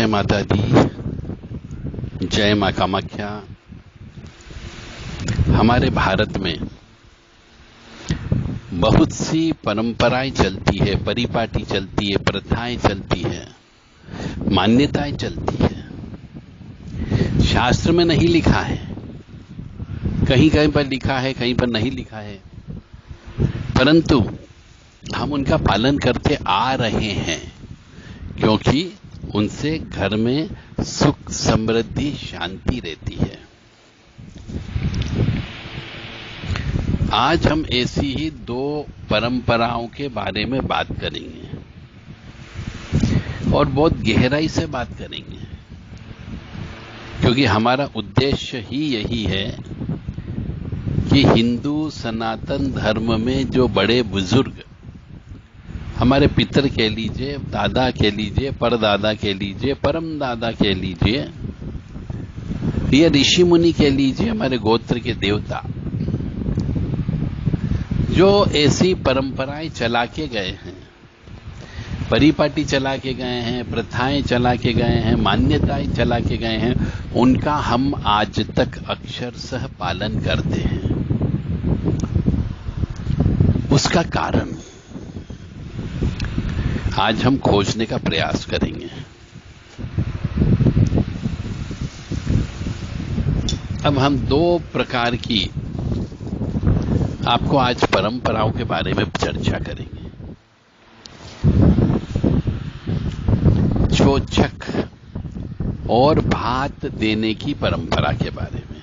जय माता दी, जय माँ कामाख्या। हमारे भारत में बहुत सी परंपराएं चलती है, परिपाटी चलती है, प्रथाएं चलती है, मान्यताएं चलती है। शास्त्र में नहीं लिखा है, कहीं कहीं पर लिखा है, कहीं पर नहीं लिखा है, परंतु हम उनका पालन करते आ रहे हैं क्योंकि उनसे घर में सुख, समृद्धि, शांति रहती है। आज हम ऐसी ही दो परंपराओं के बारे में बात करेंगे और बहुत गहराई से बात करेंगे, क्योंकि हमारा उद्देश्य ही यही है कि हिंदू सनातन धर्म में जो बड़े बुजुर्ग, हमारे पितर कह लीजिए, दादा कह लीजिए, परदादा कह लीजिए, परम दादा कह लीजिए, या ऋषि मुनि कह लीजिए, हमारे गोत्र के देवता, जो ऐसी परंपराएं चला के गए हैं, परिपाटी चला के गए हैं, प्रथाएं चला के गए हैं, मान्यताएं चला के गए हैं, उनका हम आज तक अक्षरशः पालन करते हैं। उसका कारण आज हम खोजने का प्रयास करेंगे। अब हम दो प्रकार की आपको आज परंपराओं के बारे में चर्चा करेंगे। चोचक और भात देने की परंपरा के बारे में।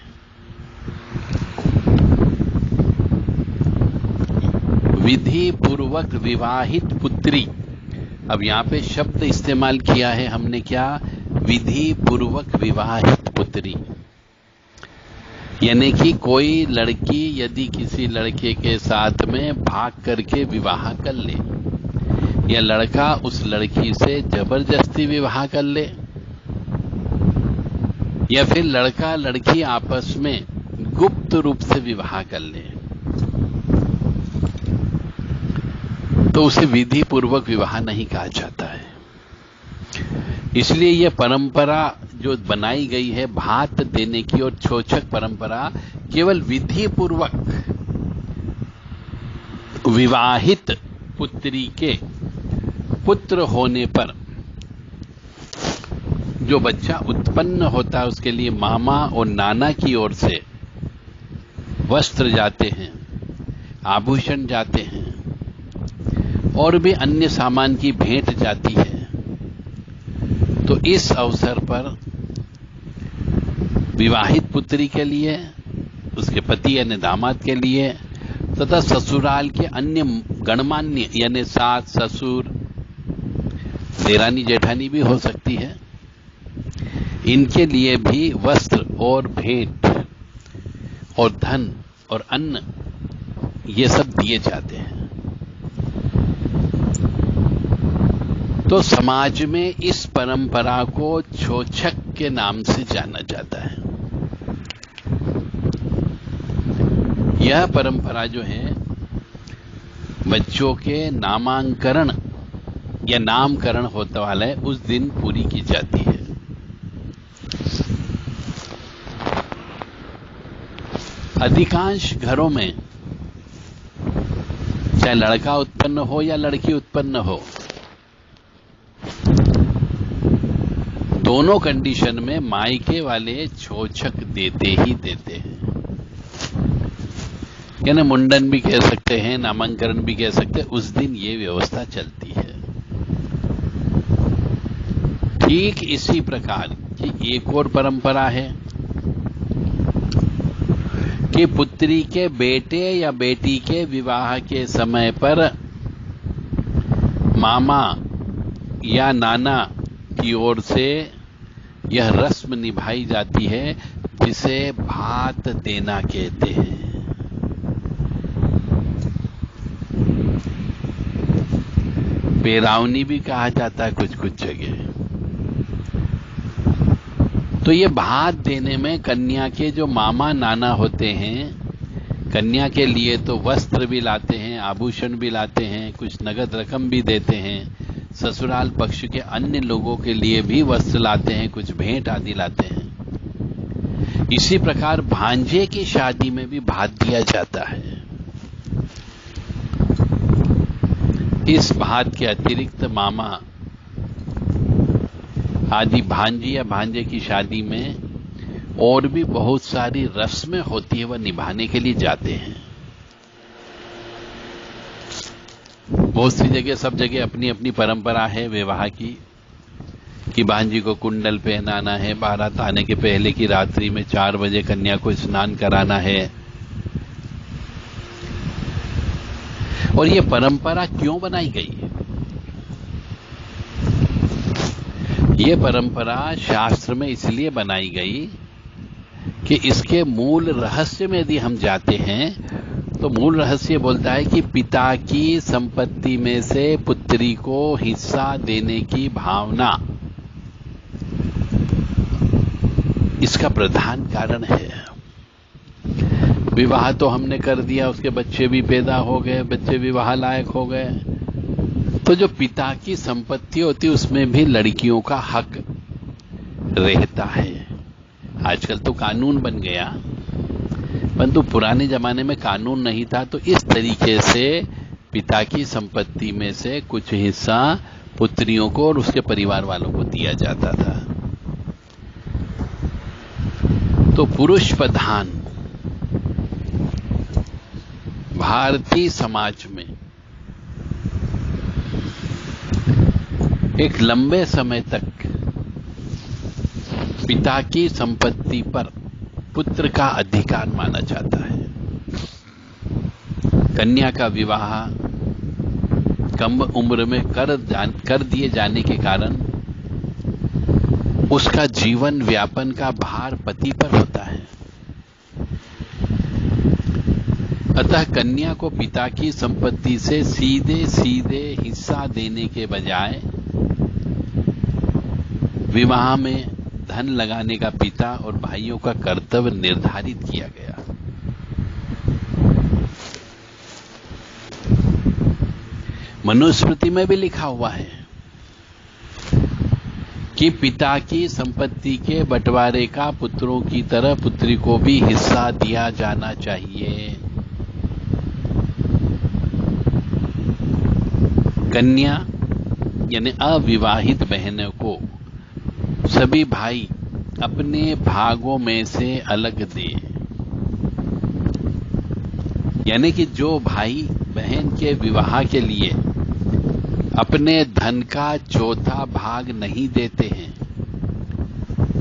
विधि पूर्वक विवाहित पुत्री, अब यहां पे शब्द इस्तेमाल किया है हमने, क्या? विधि पूर्वक विवाहित पुत्री, यानी कि कोई लड़की यदि किसी लड़के के साथ में भाग करके विवाह कर ले, या लड़का उस लड़की से जबरदस्ती विवाह कर ले, या फिर लड़का लड़की आपस में गुप्त रूप से विवाह कर ले, तो उसे विधि पूर्वक विवाह नहीं कहा जाता है। इसलिए यह परंपरा जो बनाई गई है भात देने की और चोचक परंपरा, केवल विधि पूर्वक विवाहित पुत्री के पुत्र होने पर जो बच्चा उत्पन्न होता है उसके लिए मामा और नाना की ओर से वस्त्र जाते हैं, आभूषण जाते हैं और भी अन्य सामान की भेंट जाती है। तो इस अवसर पर विवाहित पुत्री के लिए, उसके पति यानी दामाद के लिए, तथा ससुराल के अन्य गणमान्य यानी सास, ससुर, देरानी जेठानी भी हो सकती है, इनके लिए भी वस्त्र और भेंट और धन और अन्न ये सब दिए जाते हैं। तो समाज में इस परंपरा को चोचक के नाम से जाना जाता है। यह परंपरा जो है बच्चों के नामांकरण या नामकरण होता वाला है उस दिन पूरी की जाती है। अधिकांश घरों में चाहे लड़का उत्पन्न हो या लड़की उत्पन्न हो, दोनों कंडीशन में मायके वाले चोचक देते ही देते हैं। यानी मुंडन भी कह सकते हैं, नामांकरण भी कह सकते हैं, उस दिन ये व्यवस्था चलती है। ठीक इसी प्रकार की एक और परंपरा है कि पुत्री के बेटे या बेटी के विवाह के समय पर मामा या नाना की ओर से यह रस्म निभाई जाती है जिसे भात देना कहते हैं। पेरावनी भी कहा जाता है कुछ कुछ जगह। तो ये भात देने में कन्या के जो मामा नाना होते हैं, कन्या के लिए तो वस्त्र भी लाते हैं, आभूषण भी लाते हैं, कुछ नगद रकम भी देते हैं, ससुराल पक्ष के अन्य लोगों के लिए भी वस्त्र लाते हैं, कुछ भेंट आदि लाते हैं। इसी प्रकार भांजे की शादी में भी भात दिया जाता है। इस भात के अतिरिक्त मामा आदि भांजी या भांजे की शादी में और भी बहुत सारी रस्में होती है, वह निभाने के लिए जाते हैं। बहुत सी जगह, सब जगह अपनी अपनी परंपरा है विवाह की, कि भांजी को कुंडल पहनाना है, बारात आने के पहले की रात्रि में 4 बजे कन्या को स्नान कराना है। और ये परंपरा क्यों बनाई गई है? ये परंपरा शास्त्र में इसलिए बनाई गई कि इसके मूल रहस्य में यदि हम जाते हैं तो मूल रहस्य बोलता है कि पिता की संपत्ति में से पुत्री को हिस्सा देने की भावना इसका प्रधान कारण है। विवाह तो हमने कर दिया, उसके बच्चे भी पैदा हो गए, बच्चे विवाह लायक हो गए, तो जो पिता की संपत्ति होती है उसमें भी लड़कियों का हक रहता है। आजकल तो कानून बन गया, परंतु पुराने जमाने में कानून नहीं था, तो इस तरीके से पिता की संपत्ति में से कुछ हिस्सा पुत्रियों को और उसके परिवार वालों को दिया जाता था। तो पुरुष प्रधान भारतीय समाज में एक लंबे समय तक पिता की संपत्ति पर पुत्र का अधिकार माना जाता है। कन्या का विवाह कम उम्र में कर दिए जाने के कारण उसका जीवन व्यापन का भार पति पर होता है। अतः कन्या को पिता की संपत्ति से सीधे सीधे हिस्सा देने के बजाय विवाह में धन लगाने का पिता और भाइयों का कर्तव्य निर्धारित किया गया। मनुस्मृति में भी लिखा हुआ है कि पिता की संपत्ति के बंटवारे का पुत्रों की तरह पुत्री को भी हिस्सा दिया जाना चाहिए। कन्या यानी अविवाहित बहनों को सभी भाई अपने भागों में से अलग दे, यानी कि जो भाई बहन के विवाह के लिए अपने धन का चौथा भाग नहीं देते हैं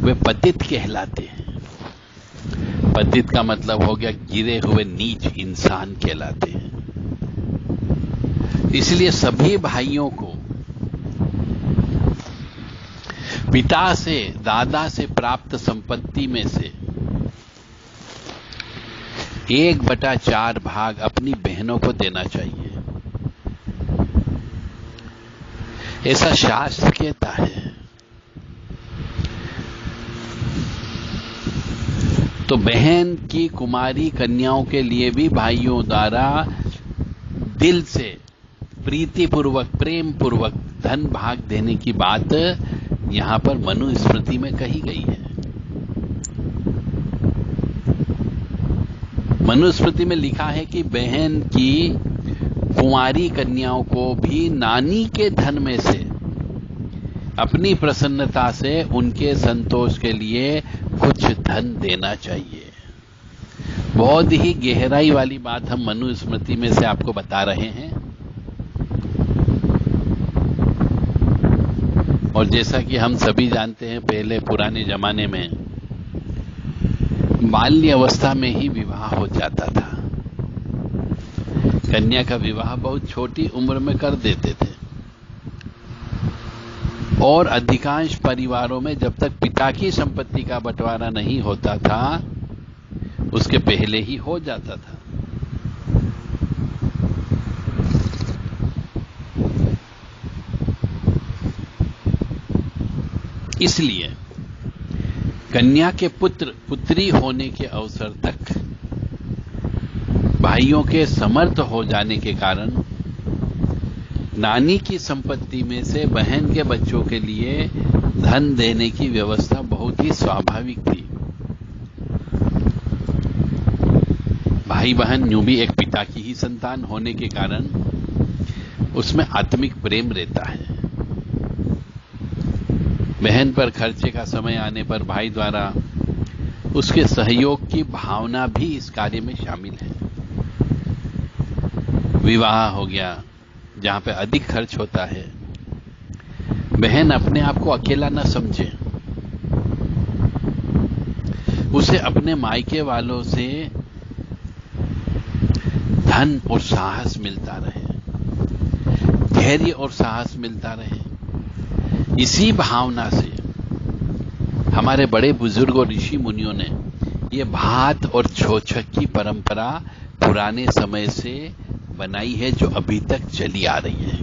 वे पतित कहलाते हैं। पतित का मतलब हो गया गिरे हुए नीच इंसान कहलाते हैं। इसलिए सभी भाइयों को पिता से, दादा से प्राप्त संपत्ति में से 1/4 भाग अपनी बहनों को देना चाहिए, ऐसा शास्त्र कहता है। तो बहन की कुमारी कन्याओं के लिए भी भाइयों द्वारा दिल से प्रीतिपूर्वक, प्रेम पूर्वक धन भाग देने की बात यहां पर मनुस्मृति में कही गई है। मनुस्मृति में लिखा है कि बहन की कुंवारी कन्याओं को भी नानी के धन में से अपनी प्रसन्नता से उनके संतोष के लिए कुछ धन देना चाहिए। बहुत ही गहराई वाली बात हम मनुस्मृति में से आपको बता रहे हैं। और जैसा कि हम सभी जानते हैं, पहले पुराने जमाने में बाल्य अवस्था में ही विवाह हो जाता था। कन्या का विवाह बहुत छोटी उम्र में कर देते थे और अधिकांश परिवारों में जब तक पिता की संपत्ति का बंटवारा नहीं होता था उसके पहले ही हो जाता था। इसलिए कन्या के पुत्र पुत्री होने के अवसर तक भाइयों के समर्थ हो जाने के कारण नानी की संपत्ति में से बहन के बच्चों के लिए धन देने की व्यवस्था बहुत ही स्वाभाविक थी। भाई बहन यूं भी एक पिता की ही संतान होने के कारण उसमें आत्मिक प्रेम रहता है। बहन पर खर्चे का समय आने पर भाई द्वारा उसके सहयोग की भावना भी इस कार्य में शामिल है। विवाह हो गया जहां पे अधिक खर्च होता है, बहन अपने आप को अकेला न समझे, उसे अपने मायके वालों से धन और साहस मिलता रहे, धैर्य और साहस मिलता रहे। इसी भावना से हमारे बड़े बुजुर्ग और ऋषि मुनियों ने ये भात और छोछक की परंपरा पुराने समय से बनाई है, जो अभी तक चली आ रही है।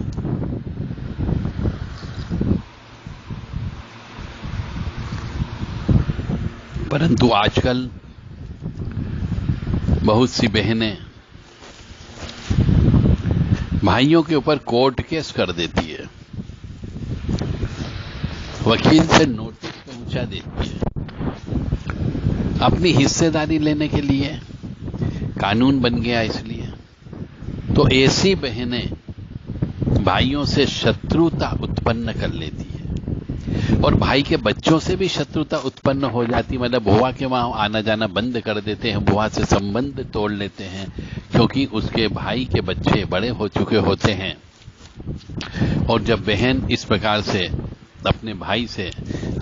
परंतु आजकल बहुत सी बहनें भाइयों के ऊपर कोर्ट केस कर देती है, वकील से नोटिस पहुंचा देती है, अपनी हिस्सेदारी लेने के लिए कानून बन गया इसलिए। तो ऐसी बहनें भाइयों से शत्रुता उत्पन्न कर लेती है और भाई के बच्चों से भी शत्रुता उत्पन्न हो जाती, मतलब बुआ के वहां आना जाना बंद कर देते हैं, बुआ से संबंध तोड़ लेते हैं, क्योंकि उसके भाई के बच्चे बड़े हो चुके होते हैं। और जब बहन इस प्रकार से अपने भाई से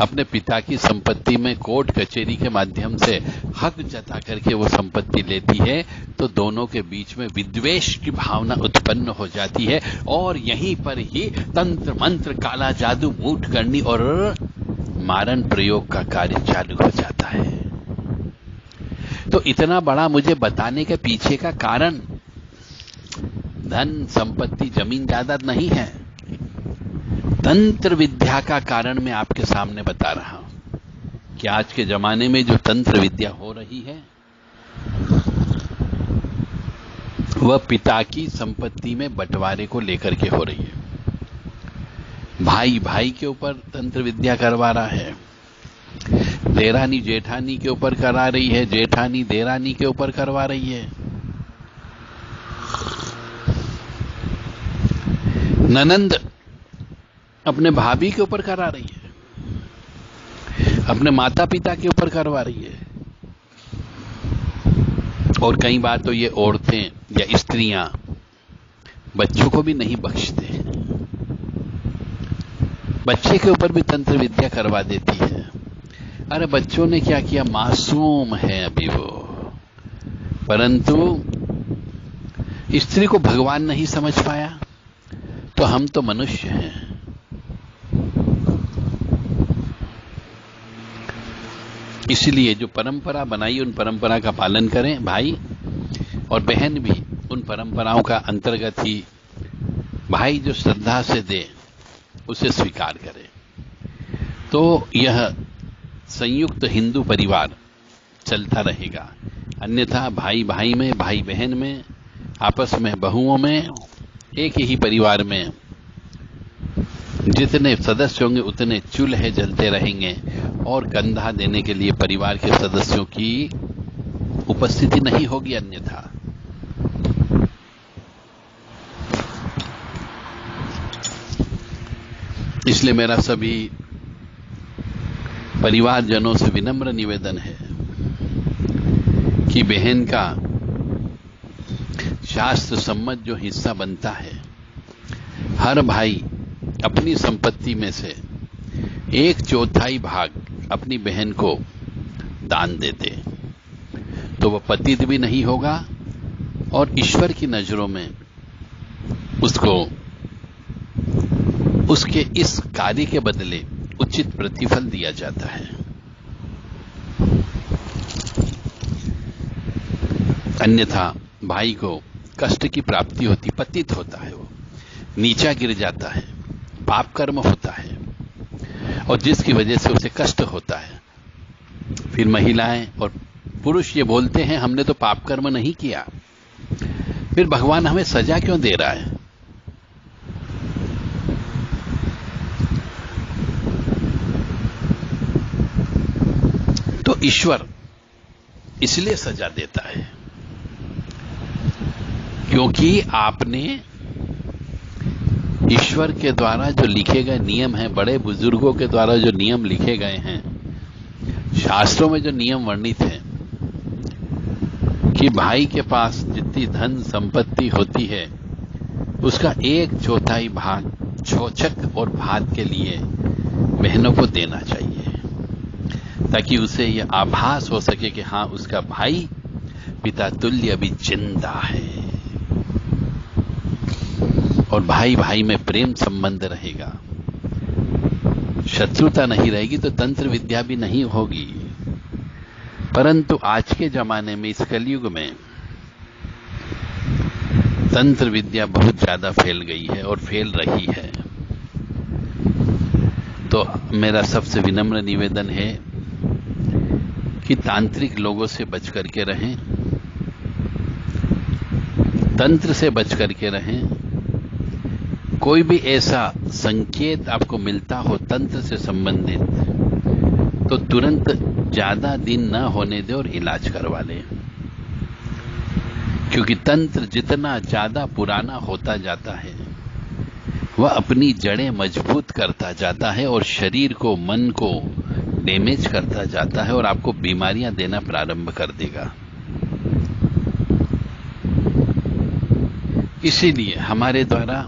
अपने पिता की संपत्ति में कोर्ट कचहरी के माध्यम से हक जता करके वो संपत्ति लेती है, तो दोनों के बीच में विद्वेष की भावना उत्पन्न हो जाती है और यहीं पर ही तंत्र मंत्र, काला जादू, मूठ करनी और मारण प्रयोग का कार्य चालू हो जाता है। तो इतना बड़ा मुझे बताने के पीछे का कारण धन, संपत्ति, जमीन जायदाद नहीं है, तंत्र विद्या का कारण मैं आपके सामने बता रहा हूं कि आज के जमाने में जो तंत्र विद्या हो रही है वह पिता की संपत्ति में बंटवारे को लेकर के हो रही है। भाई भाई के ऊपर तंत्र विद्या करवा रहा है, देरानी जेठानी के ऊपर करा रही है, जेठानी देरानी के ऊपर करवा रही है, ननंद अपने भाभी के ऊपर करा रही है, अपने माता पिता के ऊपर करवा रही है। और कई बार तो ये औरतें या स्त्रियां बच्चों को भी नहीं बख्शते, बच्चे के ऊपर भी तंत्र विद्या करवा देती है। अरे बच्चों ने क्या किया, मासूम है अभी वो, परंतु स्त्री को भगवान नहीं समझ पाया, तो हम तो मनुष्य हैं। इसलिए जो परंपरा बनाई उन परंपरा का पालन करें, भाई और बहन भी उन परंपराओं का अंतर्गत ही, भाई जो श्रद्धा से दे उसे स्वीकार करे, तो यह संयुक्त हिंदू परिवार चलता रहेगा। अन्यथा भाई भाई में, भाई बहन में, आपस में, बहुओं में, एक ही परिवार में जितने सदस्य होंगे उतने चूल्हे जलते रहेंगे और कंधा देने के लिए परिवार के सदस्यों की उपस्थिति नहीं होगी। अन्यथा इसलिए मेरा सभी परिवारजनों से विनम्र निवेदन है कि बहन का शास्त्र सम्मत जो हिस्सा बनता है, हर भाई अपनी संपत्ति में से 1/4 भाग अपनी बहन को दान दे दे, तो वह पतित भी नहीं होगा और ईश्वर की नजरों में उसको उसके इस कार्य के बदले उचित प्रतिफल दिया जाता है। अन्यथा भाई को कष्ट की प्राप्ति होती, पतित होता है, वो नीचा गिर जाता है, पाप कर्म होता है और जिसकी वजह से उसे कष्ट होता है। फिर महिलाएं और पुरुष ये बोलते हैं हमने तो पाप कर्म नहीं किया, फिर भगवान हमें सजा क्यों दे रहा है? तो ईश्वर इसलिए सजा देता है क्योंकि आपने ईश्वर के द्वारा जो लिखे गए नियम हैं, बड़े बुजुर्गों के द्वारा जो नियम लिखे गए हैं, शास्त्रों में जो नियम वर्णित हैं कि भाई के पास जितनी धन संपत्ति होती है उसका 1/4 भाग छोचक और भात के लिए बहनों को देना चाहिए, ताकि उसे यह आभास हो सके कि हाँ, उसका भाई पिता तुल्य अभी जिंदा है और भाई भाई में प्रेम संबंध रहेगा, शत्रुता नहीं रहेगी तो तंत्र विद्या भी नहीं होगी। परंतु आज के जमाने में, इस कलयुग में, तंत्र विद्या बहुत ज्यादा फैल गई है और फैल रही है। तो मेरा सबसे विनम्र निवेदन है कि तांत्रिक लोगों से बच करके रहें, तंत्र से बच करके रहें। कोई भी ऐसा संकेत आपको मिलता हो तंत्र से संबंधित तो तुरंत ज्यादा दिन न होने दे और इलाज करवा लें, क्योंकि तंत्र जितना ज्यादा पुराना होता जाता है वह अपनी जड़ें मजबूत करता जाता है और शरीर को, मन को डैमेज करता जाता है और आपको बीमारियां देना प्रारंभ कर देगा। इसीलिए हमारे द्वारा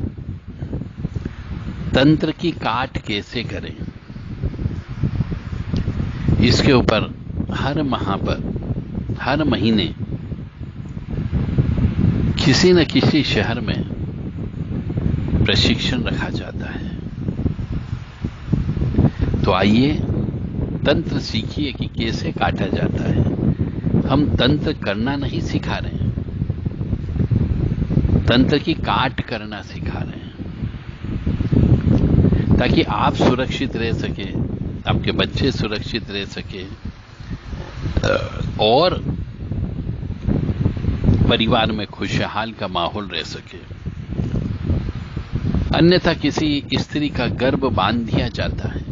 तंत्र की काट कैसे करें, इसके ऊपर हर महीने किसी न किसी शहर में प्रशिक्षण रखा जाता है। तो आइए तंत्र सीखिए कि कैसे काटा जाता है। हम तंत्र करना नहीं सिखा रहे हैं, तंत्र की काट करना सिखा रहे हैं, ताकि आप सुरक्षित रह सके, आपके बच्चे सुरक्षित रह सके और परिवार में खुशहाल का माहौल रह सके। अन्यथा किसी स्त्री का गर्भ बांध दिया जाता है,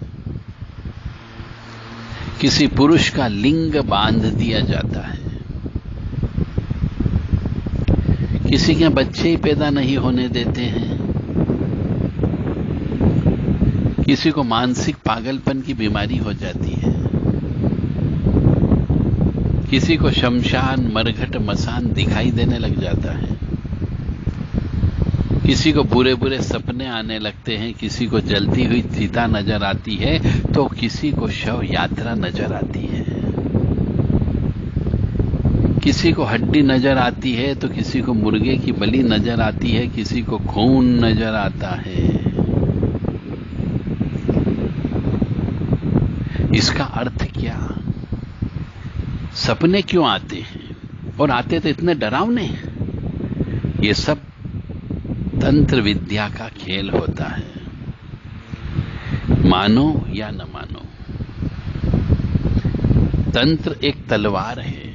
किसी पुरुष का लिंग बांध दिया जाता है, किसी के बच्चे ही पैदा नहीं होने देते हैं, किसी को मानसिक पागलपन की बीमारी हो जाती है, किसी को शमशान, मरघट, मसान दिखाई देने लग जाता है, किसी को बुरे बुरे सपने आने लगते हैं, किसी को जलती हुई चिता नजर आती है तो किसी को शव यात्रा नजर आती है, किसी को हड्डी नजर आती है तो किसी को मुर्गे की बलि नजर आती है, किसी को खून नजर आता है। इसका अर्थ क्या? सपने क्यों आते हैं और आते तो इतने डरावने? ये सब तंत्र विद्या का खेल होता है, मानो या न मानो। तंत्र एक तलवार है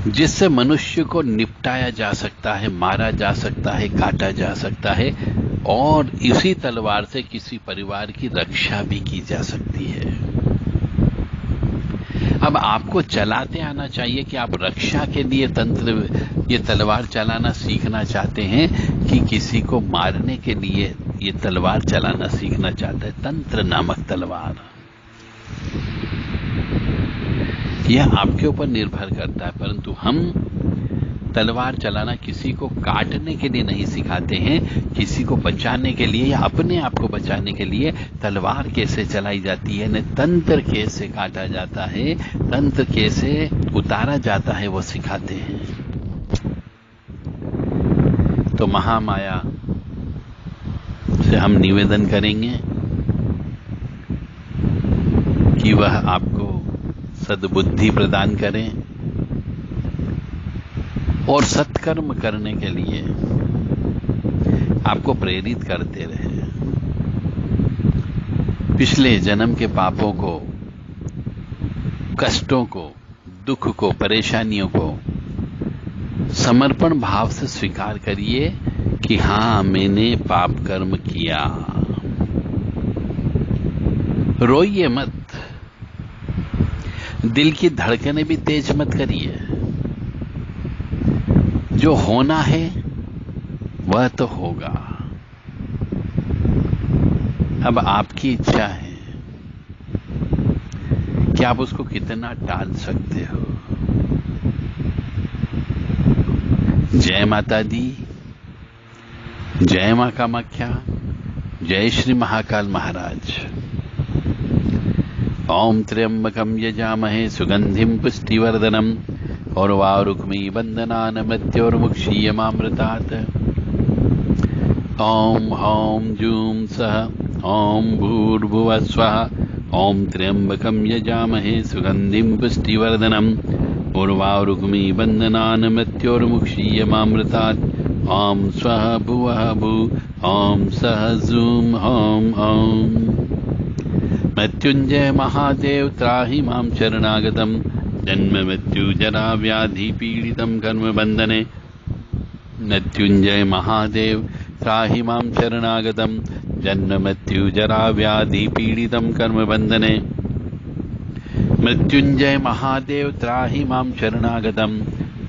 जिससे मनुष्य को निपटाया जा सकता है, मारा जा सकता है, काटा जा सकता है और इसी तलवार से किसी परिवार की रक्षा भी की जा सकती है। अब आपको चलाते आना चाहिए कि आप रक्षा के लिए ये तलवार चलाना सीखना चाहते हैं कि किसी को मारने के लिए ये तलवार चलाना सीखना चाहते हैं। तंत्र नामक तलवार, यह आपके ऊपर निर्भर करता है, परंतु हम तलवार चलाना किसी को काटने के लिए नहीं सिखाते हैं, किसी को बचाने के लिए या अपने आप को बचाने के लिए तलवार कैसे चलाई जाती है, तंत्र कैसे काटा जाता है, तंत्र कैसे उतारा जाता है, वो सिखाते हैं। तो महामाया से हम निवेदन करेंगे कि वह आपको सद्बुद्धि प्रदान करें और सत्कर्म करने के लिए आपको प्रेरित करते रहे। पिछले जन्म के पापों को, कष्टों को, दुख को, परेशानियों को समर्पण भाव से स्वीकार करिए कि हाँ, मैंने पाप कर्म किया। रोइए मत, दिल की धड़कनें भी तेज मत करिए। जो होना है वह तो होगा। अब आपकी इच्छा है कि आप उसको कितना टाल सकते हो। जय माता दी, जय मां कामाख्या, जय श्री महाकाल महाराज। ओम त्र्यंबकं यजामहे सुगंधिं पुष्टिवर्धनम् उर्वारुक्मी बंधनान् मृत्योर्मुक्षीयमामृतात्। ओम ह्रौं जूं सः ओम भूर्भुवः स्वः। ओम त्र्यंबकं यजामहे सुगंधिं पुष्टिवर्धनम् उर्वारुक्मी बंधनान् मृत्योर्मुक्षीयमामृतात्। ओम स्वः भुवः भुः ओम सः जूं ह्रौं ओम। मृत्युंजय महादेव त्राहि मां शरणागतम् जन्म मृत्यु जरा व्याधि पीड़ितं कर्म बंधने। मृत्युंजय महादेव त्राहि मां शरणागतम् जन्म मृत्यु जरा व्याधि पीड़ितं कर्म बंधने। मृत्युंजय महादेव त्राहि मां शरणागतम्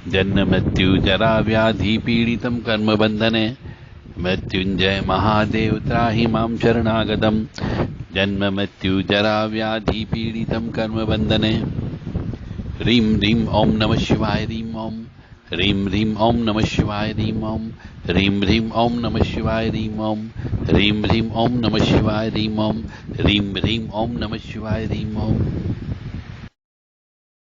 जन्म मृत्यु जरा व्याधि पीड़ितं कर्म बंधने। मृत्युंजय महादेव त्राहि मां शरणागतम् जन्म मृत्यु जरा व्याधि पीड़ितं कर्म बंधने। ह्रीं ह्रीं ओम नमः शिवाय ह्रीं ओम। ह्रीं ह्रीं ओम नमः शिवाय ह्रीं ओम। ह्रीं ह्रीं ओम नमः शिवाय ह्रीं ओम। ह्रीं ह्रीं ओम नमः शिवाय ह्रीं ओम। ह्रीं ह्रीं ओम नमः शिवाय ह्रीं ओम।